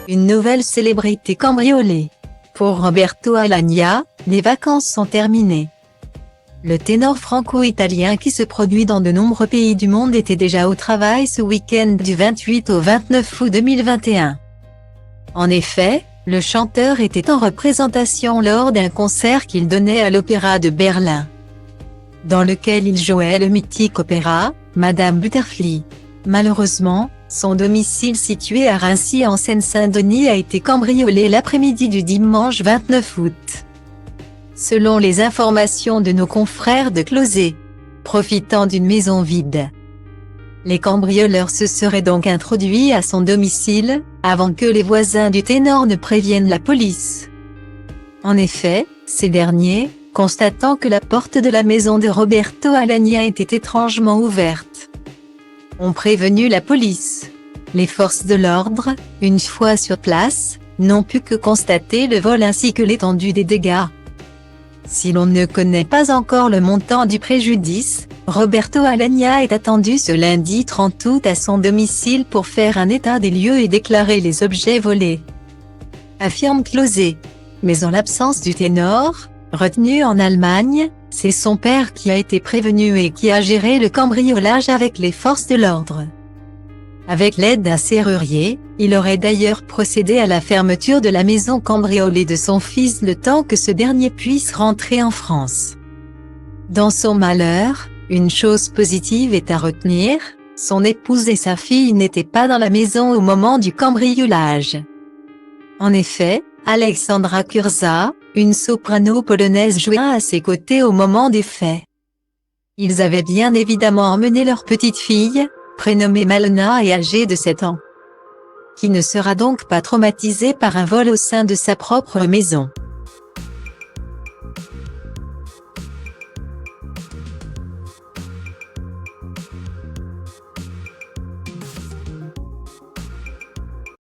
Une nouvelle célébrité cambriolée. Pour Roberto Alagna, les vacances sont terminées. Le ténor franco-italien qui se produit dans de nombreux pays du monde était déjà au travail ce week-end du 28 au 29 août 2021. En effet, le chanteur était en représentation lors d'un concert qu'il donnait à l'Opéra de Berlin, dans lequel il jouait le mythique opéra, Madame Butterfly. Malheureusement, son domicile situé à Raincy en Seine-Saint-Denis a été cambriolé l'après-midi du dimanche 29 août. Selon les informations de nos confrères de Closet, profitant d'une maison vide, les cambrioleurs se seraient donc introduits à son domicile, avant que les voisins du ténor ne préviennent la police. En effet, ces derniers, constatant que la porte de la maison de Roberto Alagna était étrangement ouverte, ont prévenu la police. Les forces de l'ordre, une fois sur place, n'ont pu que constater le vol ainsi que l'étendue des dégâts. Si l'on ne connaît pas encore le montant du préjudice, Roberto Alagna est attendu ce lundi 30 août à son domicile pour faire un état des lieux et déclarer les objets volés, affirme Closet. Mais en l'absence du ténor, retenu en Allemagne, c'est son père qui a été prévenu et qui a géré le cambriolage avec les forces de l'ordre. Avec l'aide d'un serrurier, il aurait d'ailleurs procédé à la fermeture de la maison cambriolée de son fils le temps que ce dernier puisse rentrer en France. Dans son malheur, une chose positive est à retenir, son épouse et sa fille n'étaient pas dans la maison au moment du cambriolage. En effet, Aleksandra Kurza, une soprano polonaise jouait à ses côtés au moment des faits. Ils avaient bien évidemment emmené leur petite fille, prénommée Malona et âgée de 7 ans, qui ne sera donc pas traumatisée par un vol au sein de sa propre maison.